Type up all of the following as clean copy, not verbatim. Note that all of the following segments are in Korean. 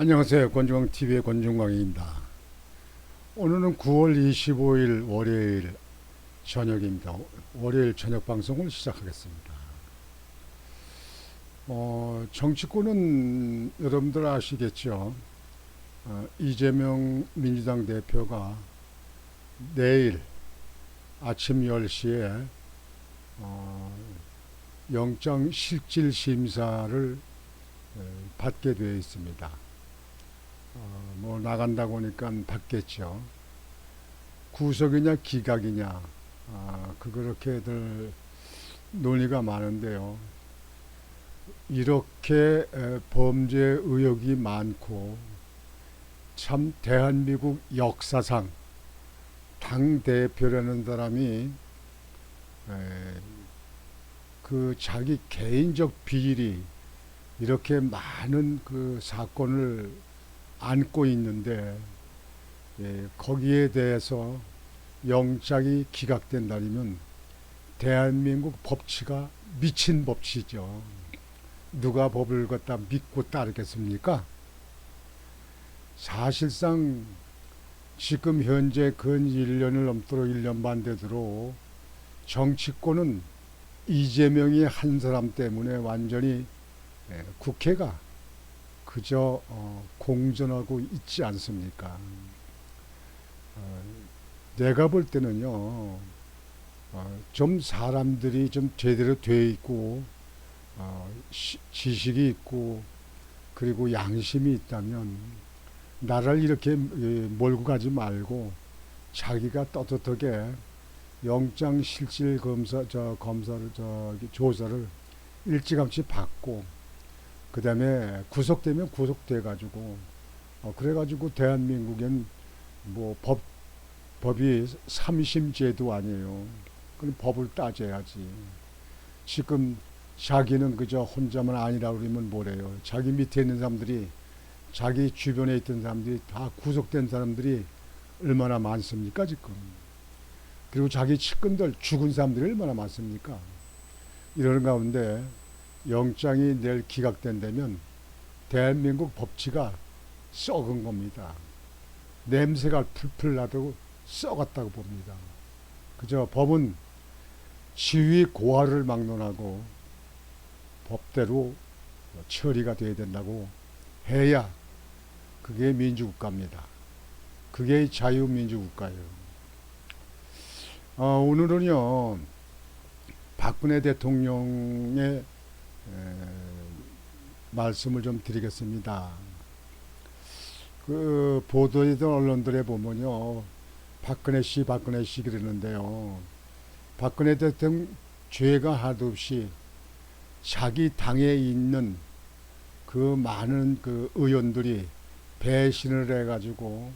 안녕하세요. 권중광TV의 권중광입니다. 오늘은 9월 25일 월요일 저녁입니다. 월요일 저녁 방송을 시작하겠습니다. 정치권은 여러분들 아시겠죠? 이재명 민주당 대표가 내일 아침 10시에 영장 실질 심사를 받게 되어 있습니다. 뭐 나간다고 하니까 받겠죠. 구속이냐 기각이냐 그렇게들 논의가 많은데요. 이렇게 범죄 의혹이 많고 참 대한민국 역사상 당 대표라는 사람이 그 자기 개인적 비리 이렇게 많은 그 사건을 안고 있는데 거기에 대해서 영장이 기각된다면 대한민국 법치가 미친 법치죠. 누가 법을 갖다 믿고 따르겠습니까? 사실상 지금 현재 근 1년을 넘도록 1년 반 되도록 정치권은 이재명이 한 사람 때문에 완전히 국회가 그저 공존하고 있지 않습니까? 내가 볼 때는요, 좀 사람들이 좀 제대로 돼 있고 지식이 있고 그리고 양심이 있다면 나라를 이렇게 몰고 가지 말고 자기가 떳떳하게 영장 실질 검사를 조사를 일찌감치 받고 그 다음에 구속되면 구속돼 가지고 그래가지고 대한민국엔 뭐 법이 삼심제도 아니에요. 그럼 법을 따져야지. 지금 자기는 그저 혼자만 아니라 그러면 뭐래요. 자기 밑에 있는 사람들이 자기 주변에 있던 사람들이 다 구속된 사람들이 얼마나 많습니까 지금. 그리고 자기 측근들 죽은 사람들이 얼마나 많습니까. 이러는 가운데 영장이 내일 기각된다면 대한민국 법치가 썩은 겁니다. 냄새가 풀풀 나도 썩었다고 봅니다. 그저 법은 지위 고하를 막론하고 법대로 처리가 돼야 된다고 해야 그게 민주국가입니다. 그게 자유민주국가예요. 오늘은요 박근혜 대통령의 말씀을 좀 드리겠습니다. 그 보도했던 언론들에 보면요 박근혜 씨 그러는데요. 박근혜 대통령 죄가 하도 없이 자기 당에 있는 그 많은 그 의원들이 배신을 해가지고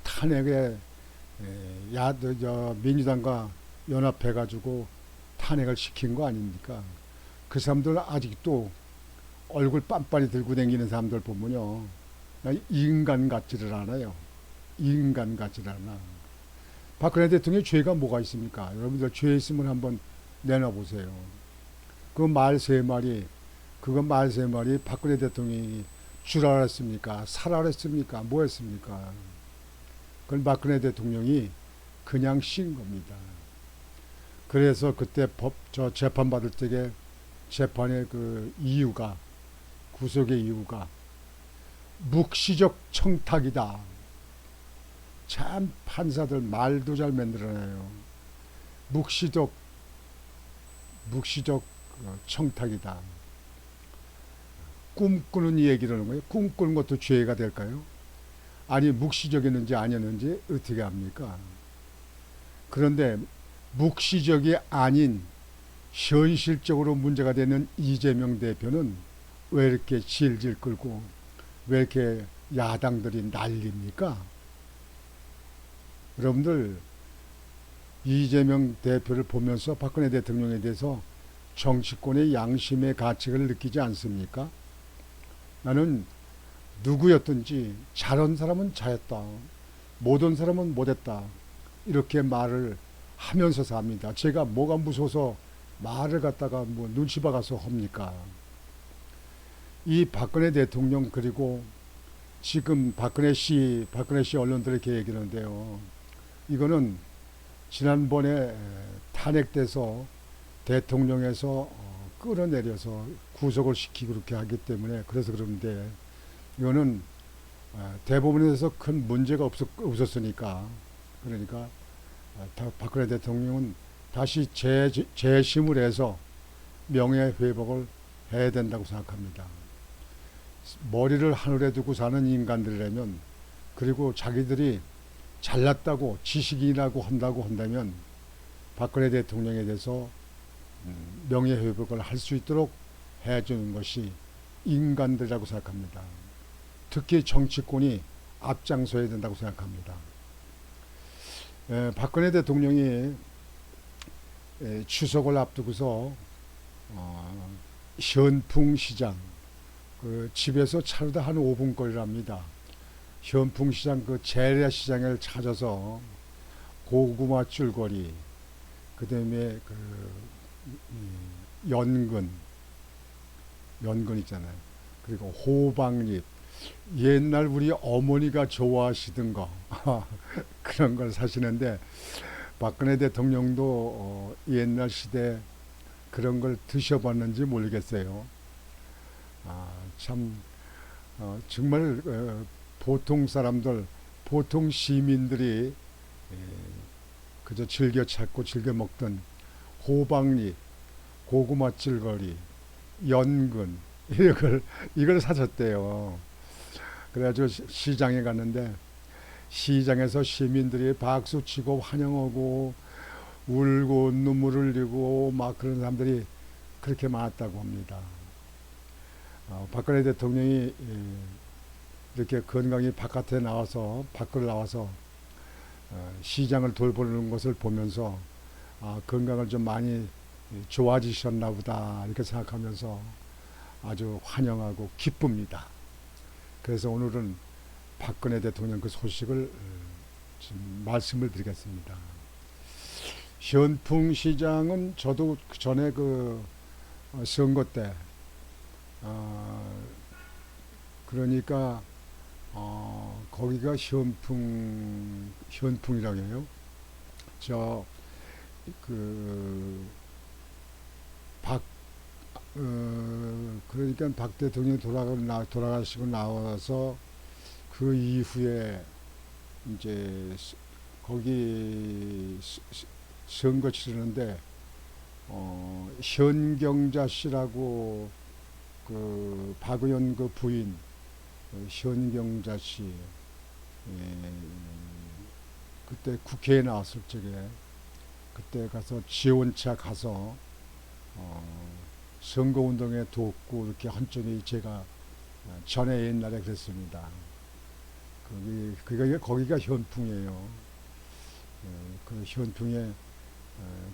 탄핵에 민주당과 연합해가지고 탄핵을 시킨 거 아닙니까? 그 사람들 아직도 얼굴 빤빤히 들고 다니는 사람들 보면요 인간 같지를 않아요. 인간 같지를 않아. 박근혜 대통령의 죄가 뭐가 있습니까? 여러분들 죄 있으면 한번 내놔보세요. 그 말 세 마리 박근혜 대통령이 주라 그랬습니까? 사라 그랬습니까? 뭐 했습니까? 그건 박근혜 대통령이 그냥 쉰 겁니다. 그래서 그때 재판 받을 때에 재판의 그 이유가 구속의 이유가 묵시적 청탁이다. 참 판사들 말도 잘 만들어내요. 묵시적 청탁이다. 꿈꾸는 얘기를 하는 거예요. 꿈꾸는 것도 죄가 될까요? 아니 묵시적이었는지 아니었는지 어떻게 합니까? 그런데 묵시적이 아닌 현실적으로 문제가 되는 이재명 대표는 왜 이렇게 질질 끌고 왜 이렇게 야당들이 난립니까? 여러분들 이재명 대표를 보면서 박근혜 대통령에 대해서 정치권의 양심의 가책을 느끼지 않습니까? 나는 누구였든지 잘한 사람은 잘했다. 못한 사람은 못했다. 이렇게 말을 하면서 삽니다. 제가 뭐가 무서워서 말을 갖다가 뭐 눈치 박아서 합니까? 이 박근혜 대통령 그리고 지금 박근혜 씨 언론들이 이렇게 얘기하는데요. 이거는 지난번에 탄핵돼서 대통령에서 끌어내려서 구속을 시키고 그렇게 하기 때문에 그래서 그런데 이거는 대법원에서 큰 문제가 없었으니까 그러니까 박근혜 대통령은 다시 재심을 해서 명예회복을 해야 된다고 생각합니다. 머리를 하늘에 두고 사는 인간들이라면 그리고 자기들이 잘났다고 지식인이라고 한다면 박근혜 대통령에 대해서 명예회복을 할 수 있도록 해주는 것이 인간들이라고 생각합니다. 특히 정치권이 앞장서야 된다고 생각합니다. 박근혜 대통령이 추석을 앞두고서 현풍시장 그 집에서 차로다 한 5분 거리랍니다. 현풍시장 그 재래시장을 찾아서 고구마 줄거리 그다음에 그 연근 있잖아요. 그리고 호박잎 옛날 우리 어머니가 좋아하시던 거 그런 걸 사시는데 박근혜 대통령도 옛날 시대 그런 걸 드셔봤는지 모르겠어요. 참 정말 보통 사람들 보통 시민들이 그저 즐겨 찾고 즐겨 먹던 호박잎 고구마 찔거리 연근 이걸 사셨대요. 그래가지고 시장에 갔는데 시장에서 시민들이 박수치고 환영하고 울고 눈물을 흘리고 막 그런 사람들이 그렇게 많았다고 합니다. 박근혜 대통령이 이렇게 건강히 밖으로 나와서 시장을 돌보는 것을 보면서 건강을 좀 많이 좋아지셨나 보다 이렇게 생각하면서 아주 환영하고 기쁩니다. 그래서 오늘은 박근혜 대통령 그 소식을 좀 말씀을 드리겠습니다. 현풍시장은 저도 전에 그 선거 때 그러니까 거기가 현풍이라고 해요. 저 그 박 그러니까 박 대통령이 돌아가시고 나와서 그 이후에 이제 거기 선거 치르는데 현경자 씨라고 그 박 의원 그 부인 현경자 씨 그때 국회에 나왔을 적에 그때 가서 지원차 가서 선거운동에 돕고 이렇게 한 적이 제가 전에 옛날에 그랬습니다. 거기가 현풍이에요. 그 현풍에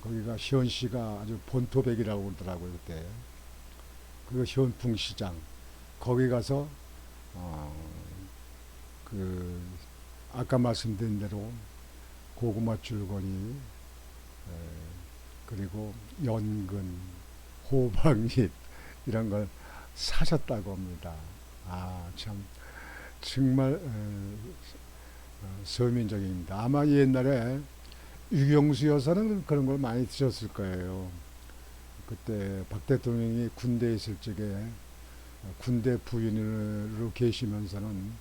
거기가 현씨가 아주 본토백이라고 그러더라고요 그때. 그 현풍시장 거기 가서 그 아까 말씀드린 대로 고구마 줄거리 그리고 연근 호박잎 이런 걸 사셨다고 합니다. 참 정말 서민적입니다. 아마 옛날에 유경수 여사는 그런 걸 많이 드셨을 거예요. 그때 박 대통령이 군대에 있을 적에 군대 부인으로 계시면서는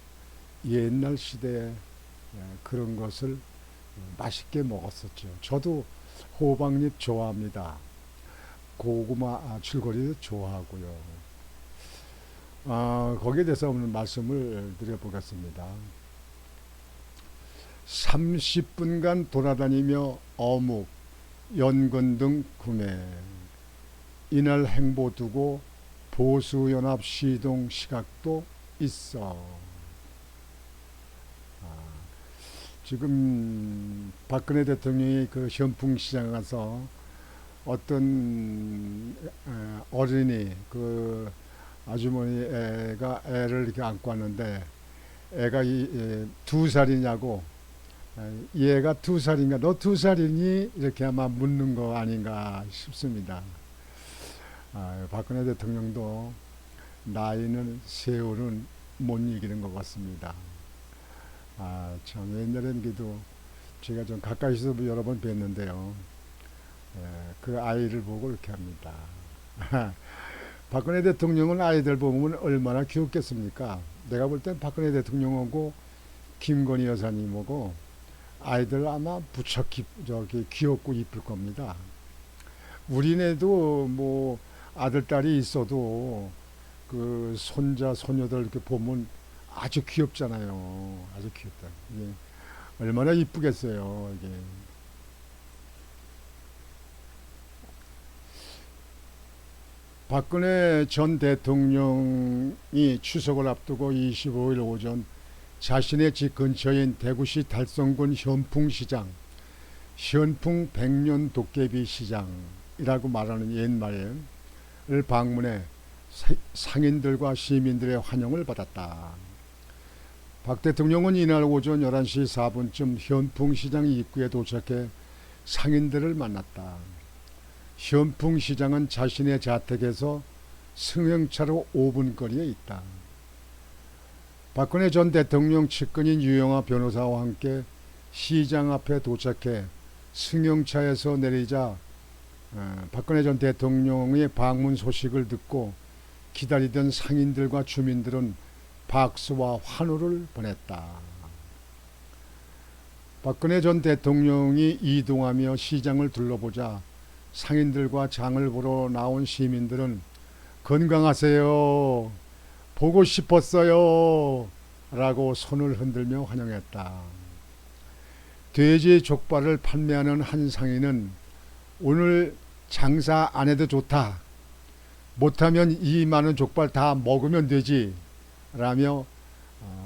옛날 시대에 그런 것을 맛있게 먹었었죠. 저도 호박잎 좋아합니다. 고구마 줄거리도 좋아하고요. 거기에 대해서 오늘 말씀을 드려보겠습니다. 30분간 돌아다니며 어묵, 연근 등 구매. 이날 행보 두고 보수연합 시동 시각도 있어. 지금 박근혜 대통령이 그 현풍시장 가서 어떤 어린이 그 아주머니 애가 애를 이렇게 안고 왔는데 애가 2살이냐고 얘가 2살인가 너 2살이니 이렇게 아마 묻는 거 아닌가 싶습니다. 박근혜 대통령도 나이는 세월은 못 이기는 것 같습니다. 참 옛날에는 그래도 제가 좀 가까이서 여러 번 뵀는데요. 그 아이를 보고 이렇게 합니다. 박근혜 대통령은 아이들 보면 얼마나 귀엽겠습니까? 내가 볼 땐 박근혜 대통령하고 김건희 여사님하고 아이들 아마 부쩍 저기 귀엽고 이쁠 겁니다. 우리네도 뭐 아들 딸이 있어도 그 손자 손녀들 이렇게 보면 아주 귀엽잖아요. 아주 귀엽다. 이게 얼마나 이쁘겠어요. 이게 박근혜 전 대통령이 추석을 앞두고 25일 오전 자신의 집 근처인 대구시 달성군 현풍시장, 현풍 백년 도깨비 시장이라고 말하는 옛말을 방문해 상인들과 시민들의 환영을 받았다. 박 대통령은 이날 오전 11시 4분쯤 현풍시장 입구에 도착해 상인들을 만났다. 현풍시장은 자신의 자택에서 승용차로 5분 거리에 있다. 박근혜 전 대통령 측근인 유영하 변호사와 함께 시장 앞에 도착해 승용차에서 내리자 박근혜 전 대통령의 방문 소식을 듣고 기다리던 상인들과 주민들은 박수와 환호를 보냈다. 박근혜 전 대통령이 이동하며 시장을 둘러보자 상인들과 장을 보러 나온 시민들은 건강하세요, 보고 싶었어요 라고 손을 흔들며 환영했다. 돼지 족발을 판매하는 한 상인은 오늘 장사 안 해도 좋다, 못하면 이 많은 족발 다 먹으면 되지 라며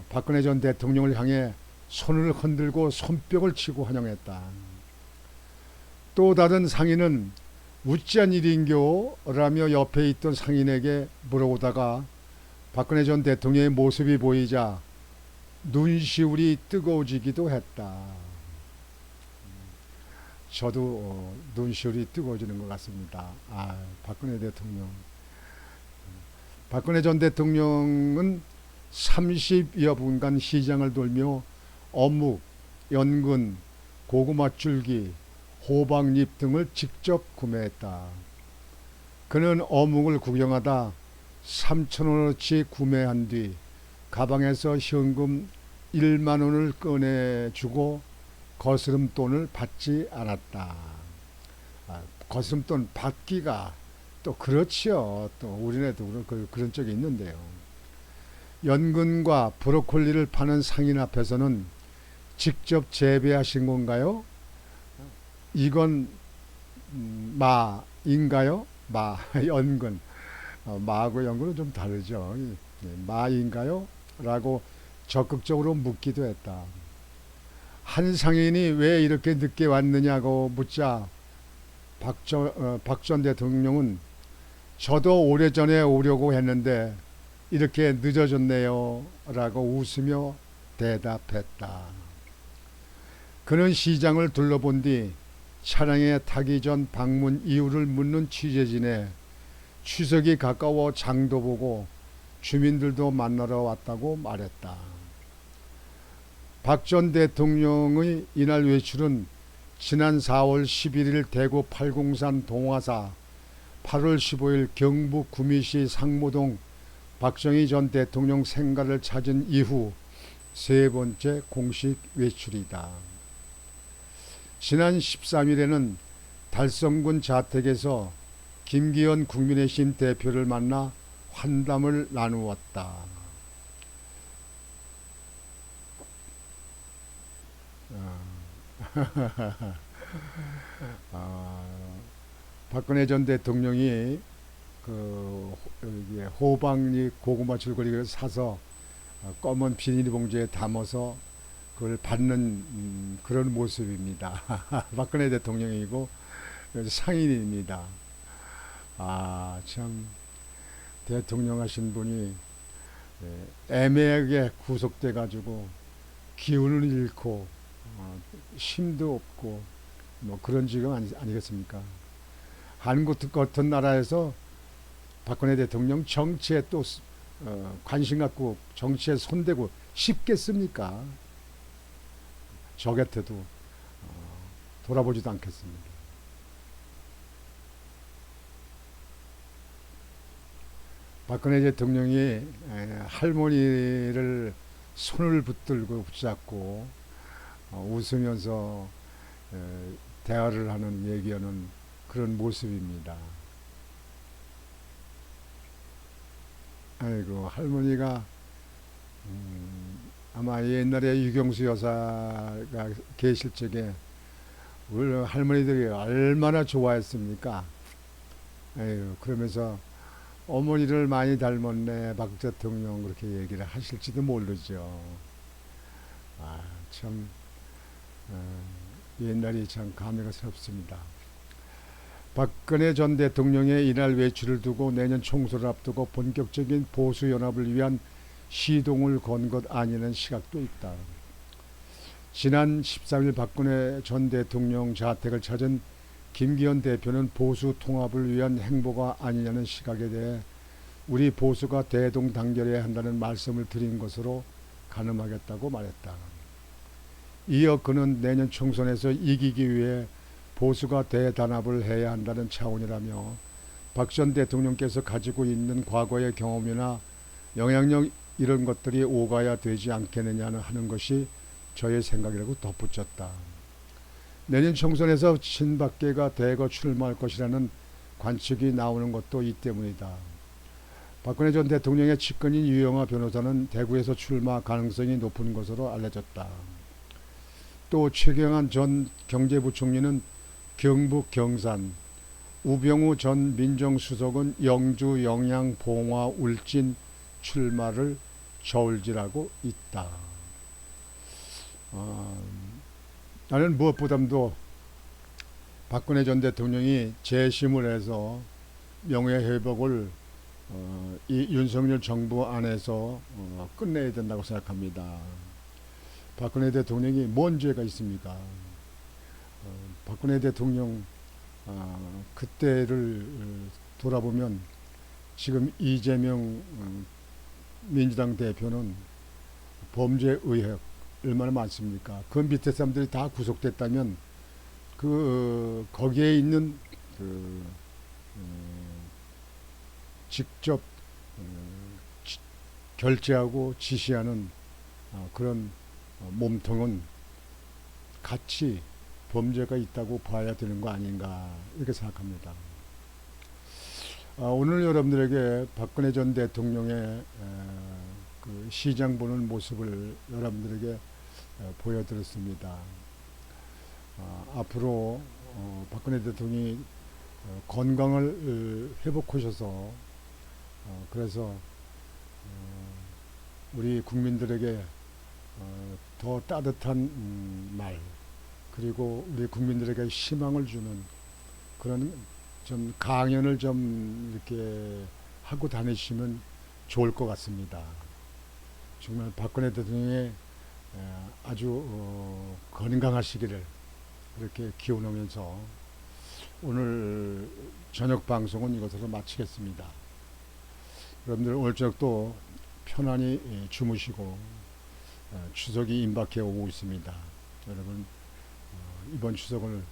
박근혜 전 대통령을 향해 손을 흔들고 손뼉을 치고 환영했다. 또 다른 상인은 우찌한 일인교 라며 옆에 있던 상인에게 물어보다가 박근혜 전 대통령의 모습이 보이자 눈시울이 뜨거워지기도 했다. 저도 눈시울이 뜨거워지는 것 같습니다. 박근혜 대통령. 박근혜 전 대통령은 30여 분간 시장을 돌며 어묵, 연근, 고구마 줄기, 호박잎 등을 직접 구매했다. 그는 어묵을 구경하다 3,000원어치 구매한 뒤 가방에서 현금 1만 원을 꺼내주고 거스름돈을 받지 않았다. 거스름돈 받기가 또 그렇지요. 또 우리네도 그런 적이 있는데요. 연근과 브로콜리를 파는 상인 앞에서는 직접 재배하신 건가요? 이건 마인가요? 연근. 마하고 연근은 좀 다르죠. 마인가요? 라고 적극적으로 묻기도 했다. 한 상인이 왜 이렇게 늦게 왔느냐고 묻자 박 전 대통령은 저도 오래전에 오려고 했는데 이렇게 늦어졌네요 라고 웃으며 대답했다. 그는 시장을 둘러본 뒤 차량에 타기 전 방문 이유를 묻는 취재진에 추석이 가까워 장도 보고 주민들도 만나러 왔다고 말했다. 박 전 대통령의 이날 외출은 지난 4월 11일 대구 팔공산 동화사, 8월 15일 경북 구미시 상무동 박정희 전 대통령 생가를 찾은 이후 세 번째 공식 외출이다. 지난 13일에는 달성군 자택에서 김기현 국민의힘 대표를 만나 환담을 나누었다. 박근혜 전 대통령이 호박잎 고구마 줄거리를 사서 검은 비닐봉지에 담아서 그걸 받는 그런 모습입니다. 박근혜 대통령이고 상인입니다. 참 대통령 하신 분이 애매하게 구속돼 가지고 기운을 잃고 힘도 없고 뭐 그런 지경 아니겠습니까? 한국 같은 나라에서 박근혜 대통령 정치에 또 관심 갖고 정치에 손대고 싶겠습니까? 저 곁에도 돌아보지도 않겠습니다. 박근혜 대통령이 할머니를 손을 붙들고 붙잡고 웃으면서 대화를 하는 얘기하는 그런 모습입니다. 아이고 할머니가 아마 옛날에 유경수 여사가 계실 적에 우리 할머니들이 얼마나 좋아했습니까? 아유 그러면서 어머니를 많이 닮았네 박 대통령 그렇게 얘기를 하실지도 모르죠. 참 옛날이 참 감회가 새롭습니다. 박근혜 전 대통령의 이날 외출을 두고 내년 총선을 앞두고 본격적인 보수 연합을 위한 시동을 건 것 아니라는 시각도 있다. 지난 13일 박근혜 전 대통령 자택을 찾은 김기현 대표는 보수 통합을 위한 행보가 아니냐는 시각에 대해 우리 보수가 대동단결해야 한다는 말씀을 드린 것으로 가늠하겠다고 말했다. 이어 그는 내년 총선에서 이기기 위해 보수가 대단합을 해야 한다는 차원이라며 박 전 대통령께서 가지고 있는 과거의 경험이나 영향력 이런 것들이 오가야 되지 않겠느냐 하는 것이 저의 생각이라고 덧붙였다. 내년 총선에서 친박계가 대거 출마할 것이라는 관측이 나오는 것도 이 때문이다. 박근혜 전 대통령의 측근인 유영하 변호사는 대구에서 출마 가능성이 높은 것으로 알려졌다. 또 최경환 전 경제부총리는 경북 경산, 우병우 전 민정수석은 영주, 영양, 봉화, 울진 출마를 저울질하고 있다. 나는 무엇보다도 박근혜 전 대통령이 재심을 해서 명예회복을 이 윤석열 정부 안에서 끝내야 된다고 생각합니다. 박근혜 대통령이 뭔 죄가 있습니까? 박근혜 대통령 그때를 돌아보면 지금 이재명 민주당 대표는 범죄 의혹 얼마나 많습니까? 그 밑에 사람들이 다 구속됐다면 거기에 있는 직접 결제하고 지시하는 그런 몸통은 같이 범죄가 있다고 봐야 되는 거 아닌가 이렇게 생각합니다. 오늘 여러분들에게 박근혜 전 대통령의 그 시장 보는 모습을 여러분들에게 보여드렸습니다. 앞으로 박근혜 대통령이 건강을 회복하셔서 그래서 우리 국민들에게 더 따뜻한 말 그리고 우리 국민들에게 희망을 주는 그런 좀 강연을 좀 이렇게 하고 다니시면 좋을 것 같습니다. 정말 박근혜 대통령의 아주 건강하시기를 그렇게 기원하면서 오늘 저녁 방송은 이것으로 마치겠습니다. 여러분들 오늘 저녁도 편안히 주무시고 추석이 임박해 오고 있습니다. 여러분 이번 추석을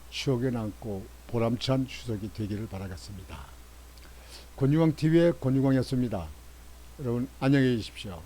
추억에 남고 보람찬 추석이 되기를 바라겠습니다. 권유광TV의 권유광이었습니다. 여러분 안녕히 계십시오.